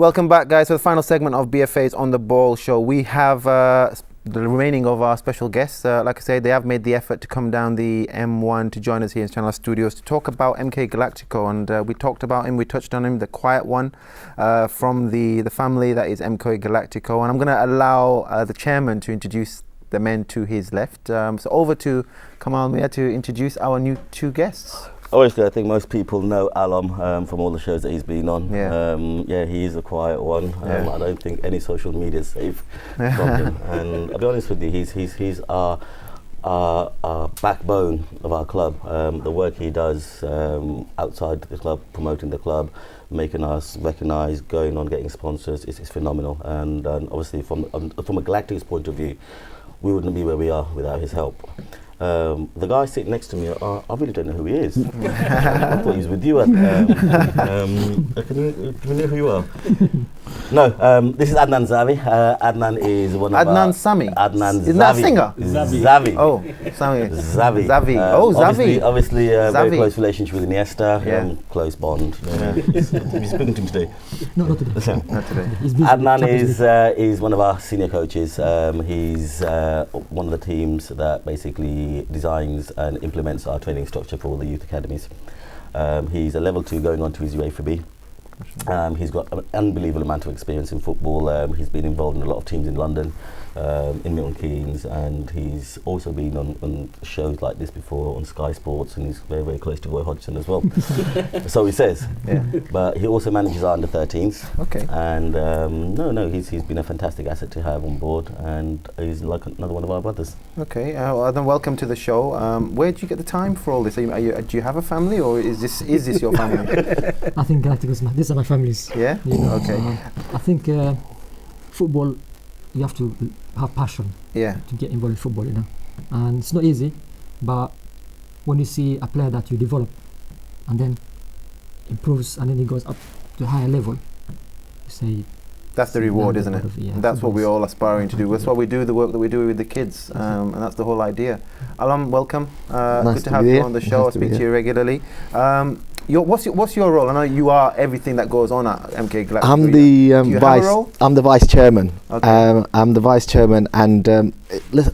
Welcome back, guys, to the final segment of BFA's On The Ball show. We have the remaining of our special guests. Like I said, they have made the effort to come down the M1 to join us here in Channel Studios to talk about MK Galactico. And we talked about him, we touched on him, the quiet one from the family that is MK Galactico. And I'm going to allow the chairman to introduce the men to his left. So over to Kamal Mia to introduce our new two guests. Obviously, I think most people know Alam from all the shows that he's been on. Yeah, he is a quiet one. I don't think any social media is safe from him. And I'll be honest with you, he's our backbone of our club. The work he does outside the club, promoting the club, making us recognised, going on, getting sponsors, is phenomenal. And obviously, from a Galactic's point of view, we wouldn't be where we are without his help. The guy sitting next to me, I really don't know who he is. I thought he was with you. Can you know who you are? No, this is Adnan Zavi. Adnan is one of Adnan Sami? Adnan Zavi. Isn't that a singer? Zavi. Oh, Sami. Zavi. Zavi. Zavi. Obviously, very Zavi. close relationship with Iniesta. Close bond. You're speaking to him today? No, not today. Not today. Adnan is one of our senior coaches. He's one of the teams that basically designs and implements our training structure for all the youth academies. He's a level 2 going on to his UEFA B. He's got an unbelievable amount of experience in football. He's been involved in a lot of teams in London, in Milton Keynes, and he's also been on shows like this before on Sky Sports, and he's very, very close to Roy Hodgson as well. So he says. Yeah. But he also manages our under-13s. Okay. And he's been a fantastic asset to have on board, and he's like another one of our brothers. Okay. Well, then welcome to the show. Where do you get the time for all this? Do you have a family, or is this your family? I think Galacticos, these are my families. Yeah? Okay. I think football, you have to have passion to get involved in football, and it's not easy, but when you see a player that you develop and then improves and then he goes up to a higher level, you say that's the reward, isn't it? That's what we're all aspiring to do. That's why we do the work that we do with the kids, and that's the whole idea. Alam, welcome. Good to have you on the show. I speak to you regularly. What's your role? I know you are everything that goes on at MK Galactico. I'm the vice chairman. Okay. I'm the vice chairman, and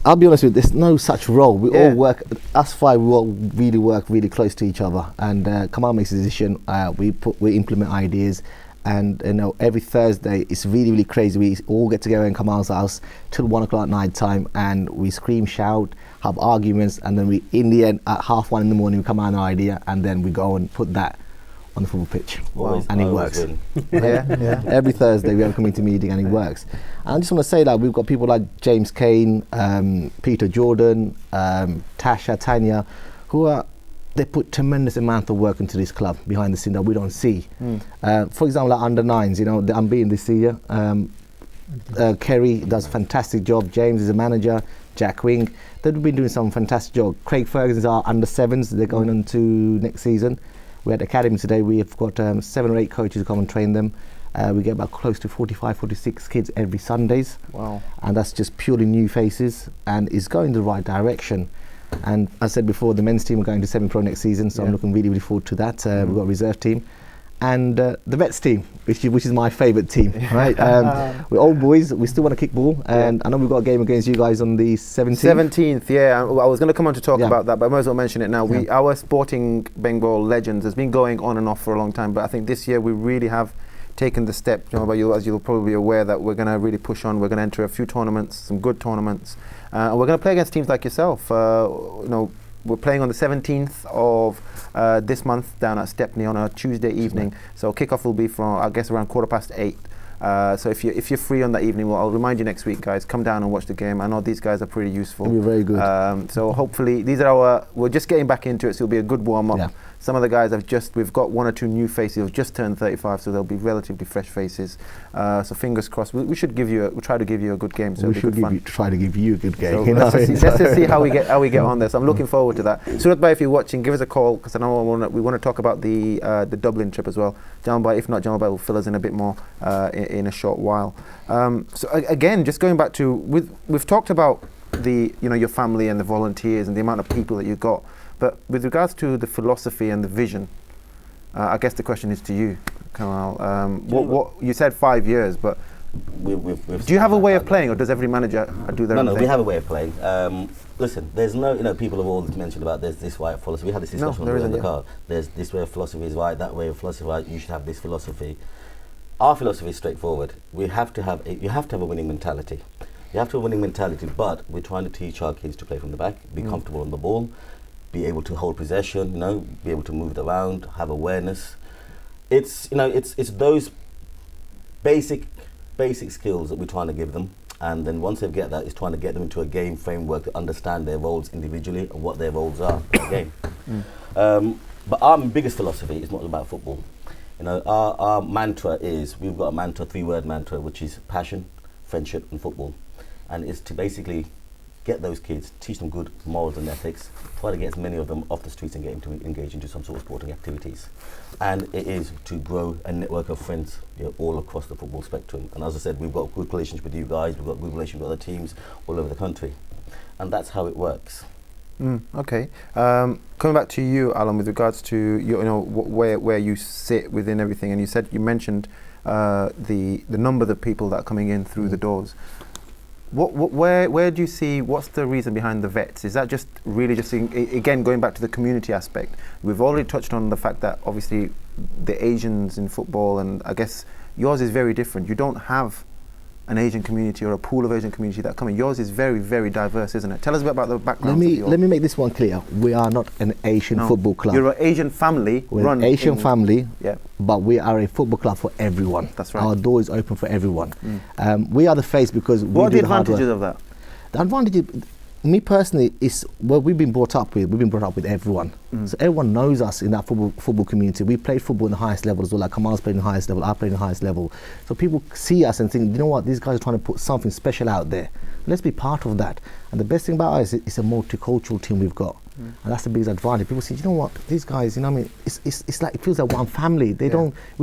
I'll be honest with you, there's no such role. We all work. Us five, we all work really close to each other. And Kamal makes a decision. We implement ideas. And every Thursday it's really, really crazy. We all get together in Kamal's house till 1 o'clock at night time, and we scream, shout, have arguments, and then in the end at 1:30 in the morning we come out with an idea, and then we go and put that on the football pitch. Wow. And it works. Yeah. Every Thursday we have a committee meeting and it works. And I just want to say that we've got people like James Kane, Peter Jordan, Tasha, Tanya, they put tremendous amount of work into this club behind the scene that we don't see. For example, like under 9s, I'm being this year. Kerry does a fantastic job. James is a manager. Jack Wing, they've been doing some fantastic job. Craig Ferguson's our under 7s. They're going on to next season. We're at the academy today. We've got 7 or 8 coaches who come and train them. We get about close to 45, 46 kids every Sundays. Wow. And that's just purely new faces, and it's going the right direction. And as I said before, the men's team are going to semi-pro next season, so I'm looking really, really forward to that. We've got a reserve team. And the vets team, which is my favourite team, right? We're old boys, we still want to kick ball, and I know we've got a game against you guys on the 17th. 17th, yeah. I was going to come on to talk about that, but I might as well mention it now. Our Sporting Bengal Legends has been going on and off for a long time, but I think this year we really have taken the step, as you'll probably be aware, that we're going to really push on. We're going to enter a few tournaments, some good tournaments, and we're going to play against teams like yourself. We're playing on the 17th of this month down at Stepney on a Tuesday evening. So kickoff will be from, I guess, around 8:15. So if you're free on that evening, I'll remind you next week, guys. Come down and watch the game. I know these guys are pretty useful. You're very good. So hopefully we're just getting back into it. So it'll be a good warm up. Yeah. Some of the guys we've got 1 or 2 new faces who've just turned 35, so they'll be relatively fresh faces. So fingers crossed. We'll try to give you a good game. So we should try to give you a good game. So let's just see how we get on this. I'm looking forward to that. Surat Bhai, if you're watching, give us a call, because I know we want to talk about the Dublin trip as well. Jamal Bhai, if not, Jamal Bhai will fill us in a bit more in a short while. So again, just going back to we've talked about your family and the volunteers and the amount of people that you've got. But with regards to the philosophy and the vision, I guess the question is to you, Kamal. What you said 5 years, but we've do you have a way of playing, or does every manager do their own thing? No, we have a way of playing. Listen, there's no, people have always mentioned about there's this way of philosophy. We had this discussion on the car. There's this way of philosophy is right, that way of philosophy is right. You should have this philosophy. Our philosophy is straightforward. You have to have a winning mentality. You have to have a winning mentality, but we're trying to teach our kids to play from the back, be comfortable on the ball, be able to hold possession, be able to move it around, have awareness. It's those basic skills that we're trying to give them, and then once they get that, it's trying to get them into a game framework to understand their roles individually and what their roles are in the game. But our biggest philosophy is not about football. Our mantra is, we've got a mantra, 3-word mantra, which is passion, friendship and football. And it's to basically get those kids, teach them good morals and ethics, try to get as many of them off the streets and get them to engage into some sort of sporting activities. And it is to grow a network of friends all across the football spectrum. And as I said, we've got a good relationship with you guys, we've got a good relationship with other teams all over the country. And that's how it works. Okay. Coming back to you, Alan, with regards to where you sit within everything, and you mentioned the number of people that are coming in through the doors. Where do you see, what's the reason behind the vets? Is that just really again going back to the community aspect? We've already touched on the fact that obviously the Asians in football, and I guess yours is very different. You don't have an Asian community or a pool of Asian community that come in. Yours is very, very diverse, isn't it? Tell us a bit about the background. Let me make this one clear. We are not an Asian football club. You're an Asian family. We're an Asian family, yeah. But we are a football club for everyone. That's right. Our door is open for everyone. We are the face because we what do are the the hard work. advantages of that? The advantage, me personally, is what we've been brought up with. We've been brought up with everyone. So everyone knows us in that football community. We played football in the highest level as well. Like Kamal's played in the highest level, I played in the highest level. So people see us and think, you know what, these guys are trying to put something special out there. Let's be part of that. And the best thing about us is it's a multicultural team we've got. And that's the biggest advantage. People say, you know what, these guys, it's like, it feels like one family. We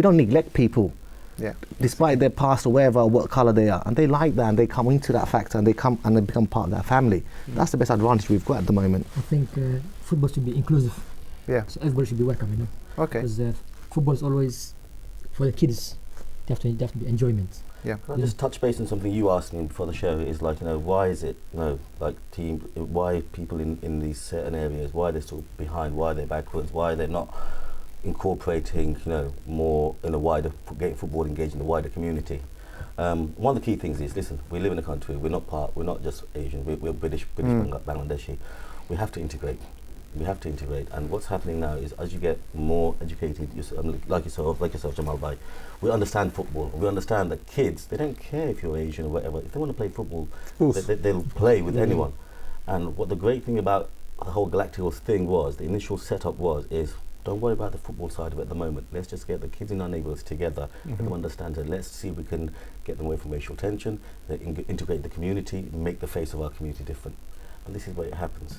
don't neglect people. Yeah. Despite their past or wherever, what colour they are, and they like that, and they come into that factor, and they become part of that family. That's the best advantage we've got at the moment. I think football should be inclusive. Yeah. So everybody should be welcome, Okay. Because football is always for the kids. They have to be enjoyment. Yeah. Can I just touch base on something you asked me before the show? Is like, why is it, why people in these certain areas, why they're still behind, why they're backwards, why they're not incorporating, more in a wider, getting football engaged in the wider community. One of the key things is, listen, we live in a country, we're not just Asian, we're British Bangladeshi. We have to integrate. And what's happening now is, as you get more educated, like yourself, Jamal Bhai, we understand football. We understand that kids, they don't care if you're Asian or whatever. If they want to play football, they'll play with anyone. And what the great thing about the whole Galacticos thing was, the initial setup is, don't worry about the football side of it at the moment. Let's just get the kids in our neighbourhoods together, let them understand it. Let's see if we can get them away from racial tension, integrate the community, make the face of our community different. And this is where it happens.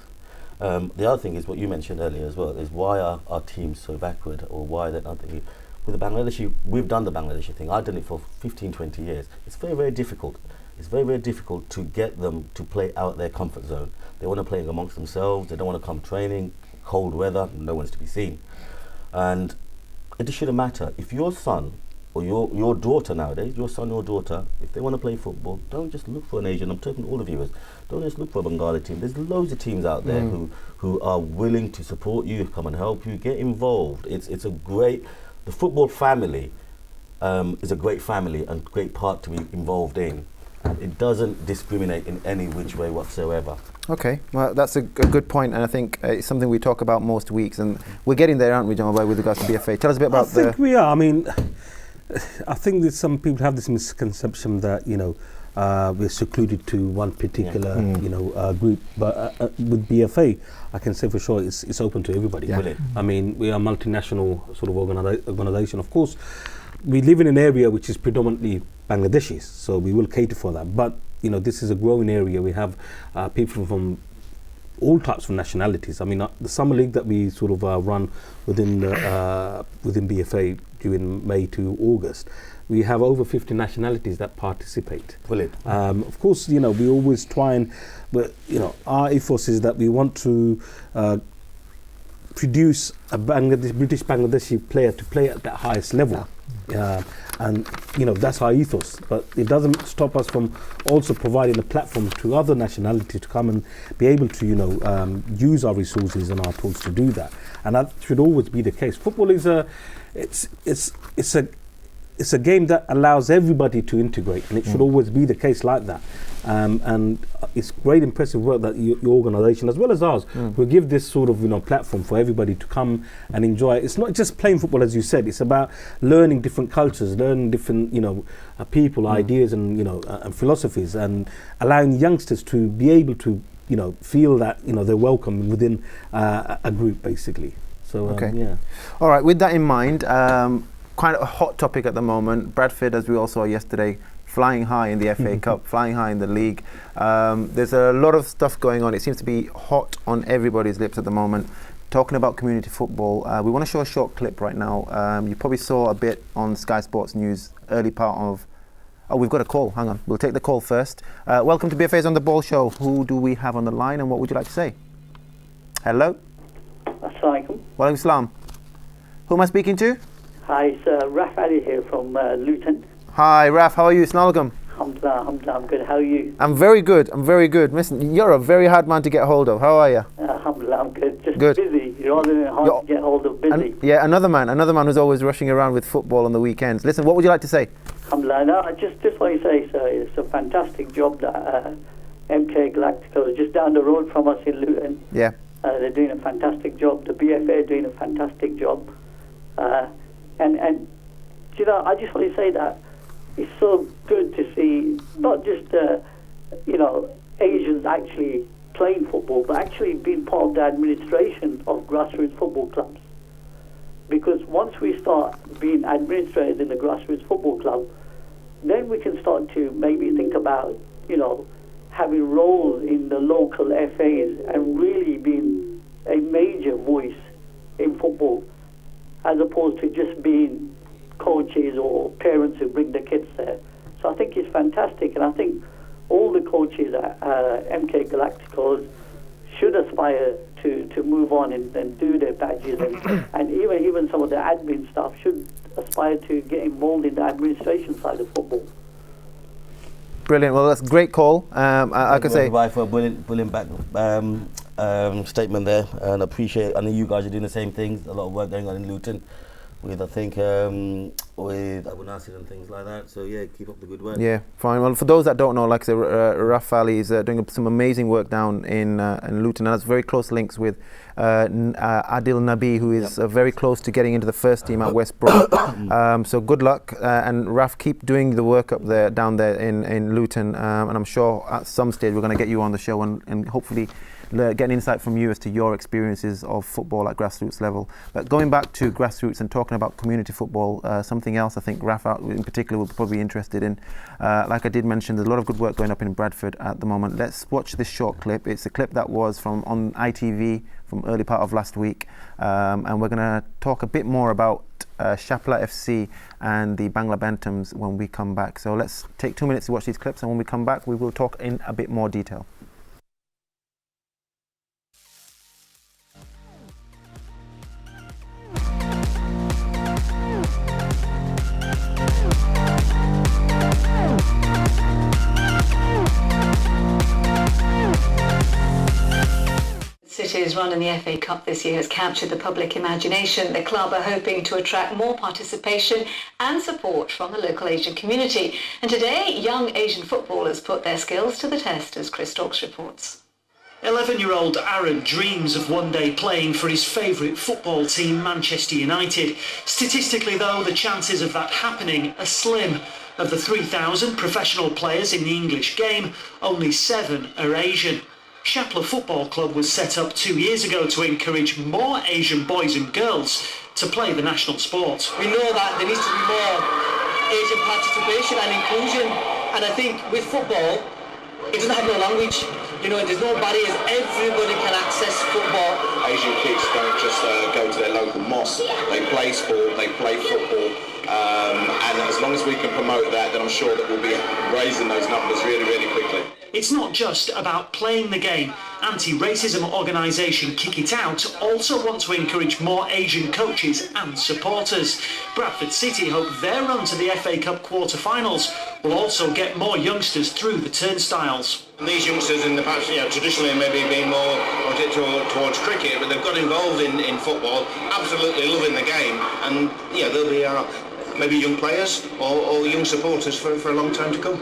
The other thing is what you mentioned earlier as well, is why are our teams so backward, or why they're not. With the Bangladeshi, we've done the Bangladeshi thing. I've done it for 15, 20 years. It's very, very difficult. It's very, very difficult to get them to play out their comfort zone. They want to play amongst themselves. They don't want to come training, cold weather, no one's to be seen. And it shouldn't matter. If your son or your daughter nowadays, your son or daughter, if they want to play football, don't just look for an Asian. I'm talking to all the viewers. Don't just look for a Bengali team. There's loads of teams out there who are willing to support you, come and help you, get involved. It's a great, the football family is a great family and great part to be involved in. And it doesn't discriminate in any which way whatsoever. Okay, well, that's a good point, and I think it's something we talk about most weeks, and we're getting there, aren't we, John, with regards to BFA? Tell us a bit about I think we are. I mean, I think that some people have this misconception that, we're secluded to one particular, group, but with BFA, I can say for sure it's open to everybody. Yeah. I mean, we are a multinational sort of organisation. Of course, we live in an area which is predominantly Bangladeshis, so we will cater for that. But this is a growing area. We have people from all types of nationalities. I mean, the summer league that we sort of run within BFA during May to August, we have over 50 nationalities that participate. Brilliant. Of course, we always try and, but our ethos is that we want to produce a British Bangladeshi player to play at that highest level. And that's our ethos. But it doesn't stop us from also providing a platform to other nationalities to come and be able to use our resources and our tools to do that. And that should always be the case. Football is it's a game that allows everybody to integrate, and it should always be the case like that. And it's great, impressive work that your organisation, as well as ours, will give this sort of platform for everybody to come and enjoy. It's not just playing football, as you said. It's about learning different cultures, learning different people, ideas, and philosophies, and allowing youngsters to be able to feel that they're welcome within a group, basically. So yeah. All right. With that in mind. Quite a hot topic at the moment. Bradford, as we all saw yesterday, flying high in the FA Cup, flying high in the league. There's a lot of stuff going on. It seems to be hot on everybody's lips at the moment. Talking about community football, we want to show a short clip right now. You probably saw a bit on Sky Sports News, early part of... Oh, we've got a call. Hang on. We'll take the call first. Welcome to BFA's On The Ball show. Who do we have on the line and what would you like to say? Hello? Assalamualaikum. Walaikum salam. Who am I speaking to? Hi, it's Raf Ali here from Luton. Hi, Raf. How are you? Alaikum. Alhamdulillah, I'm good. How are you? I'm very good. Listen, you're a very hard man to get hold of. How are you? Alhamdulillah, I'm good. Just good. Busy. Rather than hard to get hold of, busy. Another man who's always rushing around with football on the weekends. Listen, what would you like to say? Alhamdulillah. No, I just want to say, sir, it's a fantastic job that MK Galactico is just down the road from us in Luton. Yeah. They're doing a fantastic job. The BFA are doing a fantastic job. And I just want to say that it's so good to see not just Asians actually playing football, but actually being part of the administration of grassroots football clubs. Because once we start being administrators in the grassroots football club, then we can start to maybe think about having roles in the local FAs and really being a major voice in football, as opposed to just being coaches or parents who bring the kids there. So I think it's fantastic, and I think all the coaches at MK Galacticos should aspire to move on and do their badges, and even some of the admin staff should aspire to get involved in the administration side of football. Brilliant. Well, that's a great call. I could say... for a brilliant back statement there, and appreciate. I know you guys are doing the same things. A lot of work going on in Luton with, I think, with Abu Nasir and things like that. So yeah, keep up the good work. Yeah, fine. Well, for those that don't know, like I said, Raf Ali is doing some amazing work down in Luton, and has very close links with Adil Nabi, who is very close to getting into the first team at West Brom. So good luck, and Raf, keep doing the work down there in Luton, and I'm sure at some stage we're going to get you on the show and hopefully get an insight from you as to your experiences of football at grassroots level. But going back to grassroots and talking about community football, something else I think Rafa in particular will probably be interested in. Like I did mention, there's a lot of good work going up in Bradford at the moment. Let's watch this short clip. It's a clip that was on ITV from early part of last week, and we're going to talk a bit more about Shapla FC and the Bangla Bantams when we come back. So let's take 2 minutes to watch these clips, and when we come back we will talk in a bit more detail. City's run in the FA Cup this year has captured the public imagination. The club are hoping to attract more participation and support from the local Asian community. And today, young Asian footballers put their skills to the test, as Chris Stokes reports. 11-year-old Aaron dreams of one day playing for his favourite football team, Manchester United. Statistically, though, the chances of that happening are slim. Of the 3,000 professional players in the English game, only 7 are Asian. Shapla Football Club was set up 2 years ago to encourage more Asian boys and girls to play the national sport. We know that there needs to be more Asian participation and inclusion, and I think with football, it doesn't have no language. There's no barriers. Everybody can access football. Asian kids don't just go to their local mosque. They play sport, they play football, and as long as we can promote that, then I'm sure that we'll be raising those numbers really, really quickly. It's not just about playing the game. Anti-racism organisation Kick It Out also want to encourage more Asian coaches and supporters. Bradford City hope their run to the FA Cup quarter-finals will also get more youngsters through the turnstiles. These youngsters in the past, traditionally maybe been more towards cricket, but they've got involved in football, absolutely loving the game, and they'll be maybe young players or young supporters for a long time to come.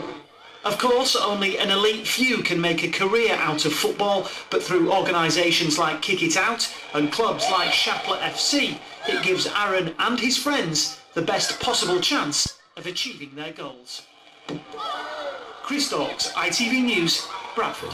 Of course, only an elite few can make a career out of football, but through organisations like Kick It Out and clubs like Shapler FC, it gives Aaron and his friends the best possible chance of achieving their goals. Chris Dawkes, ITV News, Bradford.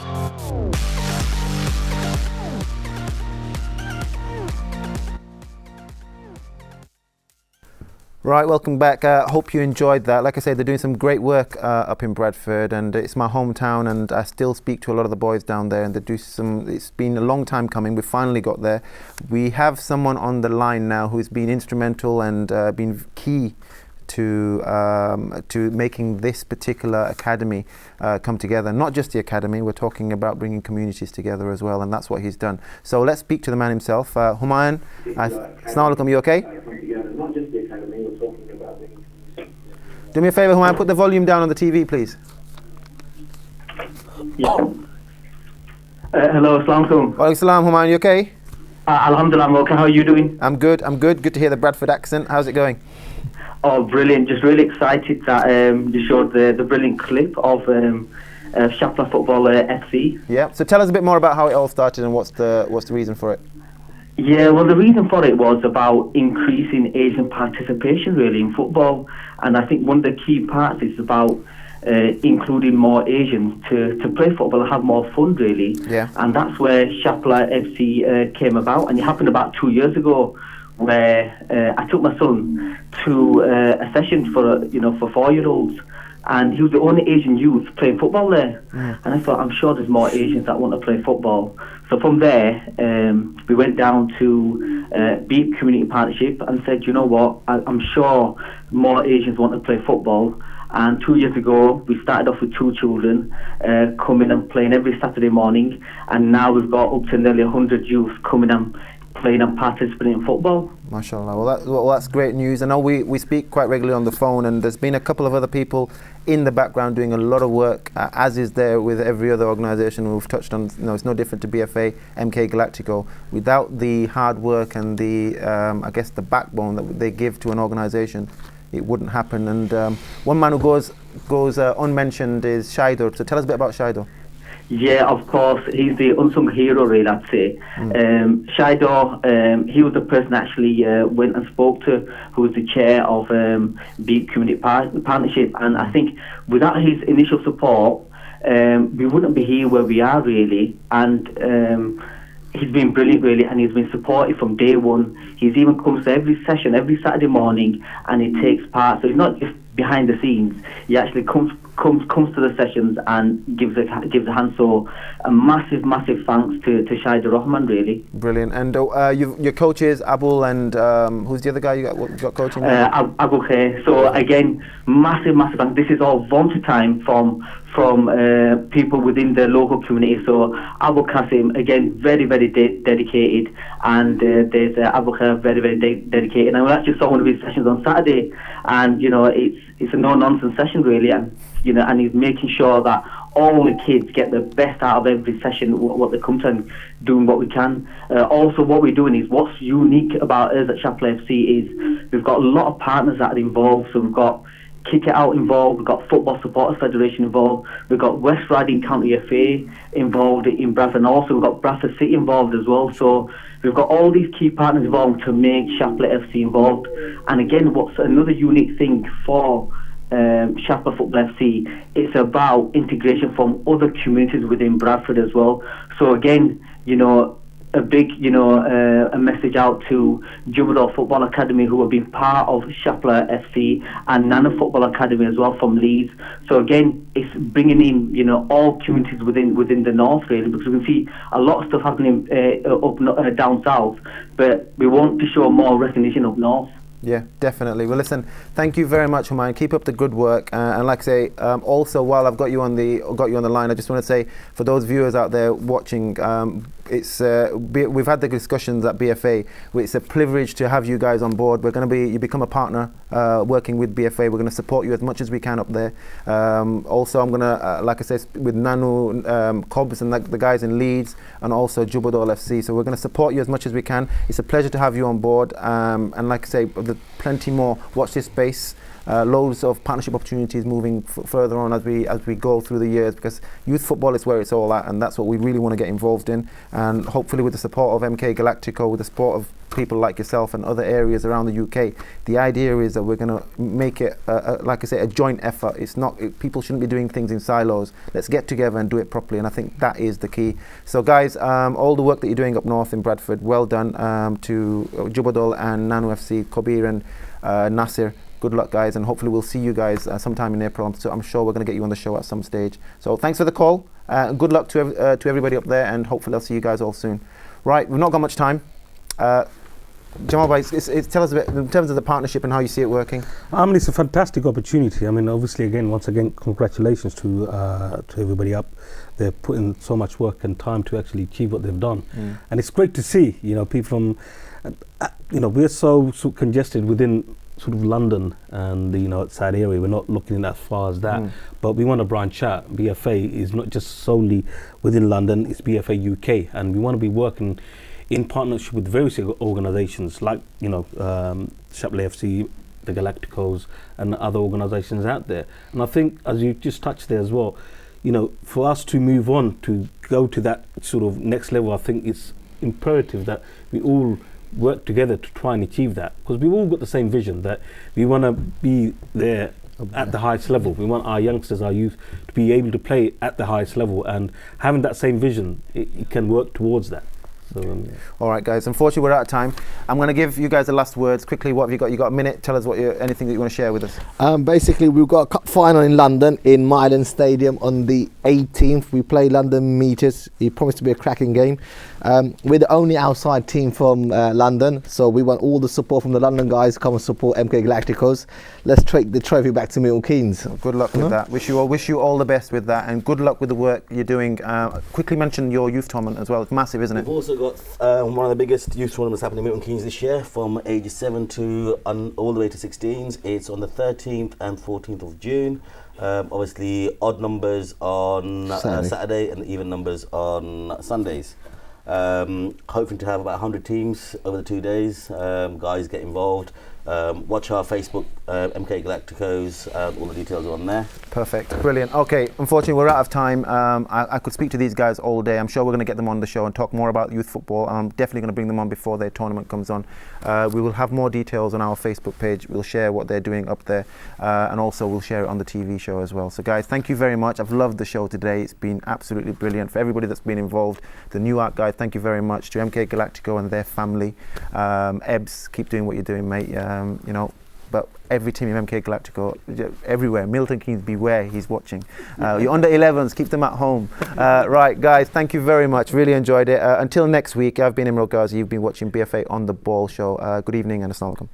Right, welcome back. Hope you enjoyed that. Like I said, they're doing some great work up in Bradford, and it's my hometown, and I still speak to a lot of the boys down there, and they do it's been a long time coming. We finally got there. We have someone on the line now who's been instrumental and been key to making this particular academy come together. Not just the academy, we're talking about bringing communities together as well, and that's what he's done. So let's speak to the man himself. Humayun, Assalamu alaikum, you okay? Do me a favour, Humayun, put the volume down on the TV, please. Yeah. Hello, assalamu alaikum. Wa alaikum salam, Humayun, you okay? Alhamdulillah, I'm okay. How are you doing? I'm good. Good to hear the Bradford accent. How's it going? Oh, brilliant. Just really excited that you showed the brilliant clip of Shapler Football FC. Yeah, so tell us a bit more about how it all started and what's the reason for it. Yeah, well, the reason for it was about increasing Asian participation really in football, and I think one of the key parts is about including more Asians to play football and have more fun really. Yeah. And that's where Shapler FC came about, and it happened about 2 years ago, where I took my son to a session for 4-year-olds, and he was the only Asian youth playing football there. And I thought, I'm sure there's more Asians that want to play football. So from there, we went down to Beep Community Partnership and said, you know what, I'm sure more Asians want to play football. And 2 years ago, we started off with 2 children coming and playing every Saturday morning, and now we've got up to nearly 100 youth coming and playing and participating in football. MashaAllah. Well, that's great news. I know we speak quite regularly on the phone, and there's been a couple of other people in the background doing a lot of work, as is there with every other organisation we've touched on. It's no different to BFA, MK Galactico. Without the hard work and the, I guess, the backbone that they give to an organisation, it wouldn't happen. And one man who goes unmentioned is Shaidur. So tell us a bit about Shaidur. Yeah, of course, he's the unsung hero, really, I'd say. Shaidur, he was the person actually went and spoke to, who was the chair of Beep Community Partnership, and I think without his initial support, we wouldn't be here where we are, really. And he's been brilliant, really, and he's been supported from day one. He's even comes to every session, every Saturday morning, and he takes part. So he's not just behind the scenes. He actually comes to the sessions and gives a hand. So a massive thanks to Shaidur Rahman, really. Brilliant. And your coaches Abul and who's the other guy you got coaching? Abul Khair. So again, massive thanks. This is all volunteer time from people within the local community. So Abu Qasim, again, very dedicated, and there's Abu Khair, very dedicated. And we actually saw one of his sessions on Saturday, and it's a no-nonsense session, really, and and he's making sure that all the kids get the best out of every session, what they come to, and doing what we can. Also, what we're doing is, what's unique about us at Shapler FC is we've got a lot of partners that are involved. So we've got Kick It Out involved, we've got Football Supporters Federation involved, we've got West Riding County FA involved in Bradford, and also we've got Bradford City involved as well. So we've got all these key partners involved to make Shapler FC involved. And again, what's another unique thing for Shapler Football FC, it's about integration from other communities within Bradford as well. So again, a big, a message out to Jubilee Football Academy, who have been part of Shapler FC, and Nana Football Academy as well from Leeds. So again, it's bringing in, all communities within the north, really, because we can see a lot of stuff happening down south, but we want to show more recognition up north. Yeah, definitely. Well, listen, thank you very much, Humayun. Keep up the good work. And like I say, also while I've got you on the line, I just want to say for those viewers out there watching, we've had the discussions at BFA. It's a privilege to have you guys on board. You become a partner working with BFA. We're going to support you as much as we can up there. Also, I'm going to, like I said, with Nanu, Cobbs and the guys in Leeds, and also Jubadol FC. So we're going to support you as much as we can. It's a pleasure to have you on board. And like I say, there's plenty more. Watch this space. Loads of partnership opportunities moving further on as we go through the years, because youth football is where it's all at, and that's what we really want to get involved in. And hopefully with the support of MK Galactico, with the support of people like yourself and other areas around the UK, the idea is that we're going to make it, like I say, a joint effort. People shouldn't be doing things in silos. Let's get together and do it properly, and I think that is the key. So guys, all the work that you're doing up north in Bradford, well done to Jubadol and Nanu FC, Kabir and Nasir. Good luck, guys, and hopefully we'll see you guys sometime in April. So I'm sure we're going to get you on the show at some stage. So thanks for the call. Good luck to everybody up there, and hopefully I'll see you guys all soon. Right, we've not got much time. Jamal Bhai, tell us a bit in terms of the partnership and how you see it working. It's a fantastic opportunity. I mean, obviously, once again, congratulations to everybody up. They're putting so much work and time to actually achieve what they've done, and it's great to see. People from, we're so congested within sort of London and the outside area. We're not looking as far as that, but we want to branch out. BFA is not just solely within London, it's BFA UK, and we want to be working in partnership with various organisations like Shapley FC, the Galacticos, and other organisations out there. And I think, as you just touched there as well, for us to move on to go to that sort of next level, I think it's imperative that we all work together to try and achieve that, because we've all got the same vision that we want to be there at the highest level. We want our youngsters, our youth, to be able to play at the highest level, and having that same vision, it can work towards that. So, all right, guys, unfortunately we're out of time. I'm going to give you guys the last words quickly. What have you got? You got a minute. Tell us anything that you want to share with us. Basically, we've got a cup final in London in Mayan Stadium on the 18th. We play London Meters. It promised to be a cracking game. We're the only outside team from London, so we want all the support from the London guys to come and support MK Galacticos. Let's take the trophy back to Milton Keynes. Good luck with that. Wish you all the best with that, and good luck with the work you're doing. Quickly mention your youth tournament as well. It's massive, isn't it? We've also got one of the biggest youth tournaments happening in Milton Keynes this year, from ages 7 to all the way to 16s. It's on the 13th and 14th of June. Obviously, odd numbers on Saturday and even numbers on Sundays. Hoping to have about 100 teams over the 2 days. Guys, get involved. Watch our Facebook, MK Galacticos, all the details are on there. Perfect, brilliant. Okay, unfortunately we're out of time. I could speak to these guys all day. I'm sure we're going to get them on the show and talk more about youth football. I'm definitely going to bring them on before their tournament comes on. We will have more details on our Facebook page. We'll share what they're doing up there, and also we'll share it on the TV show as well. So guys, thank you very much. I've loved the show today. It's been absolutely brilliant. For everybody that's been involved, the new art guy, thank you very much. To MK Galactico and their family. Ebbs, keep doing what you're doing, mate. But every team in MK Galactico, everywhere, Milton Keynes, beware, he's watching. Your under 11s, keep them at home. Right, guys, thank you very much. Really enjoyed it. Until next week, I've been Imran Ghazi. You've been watching BFA on the Ball show. Good evening and assalamu alaikum.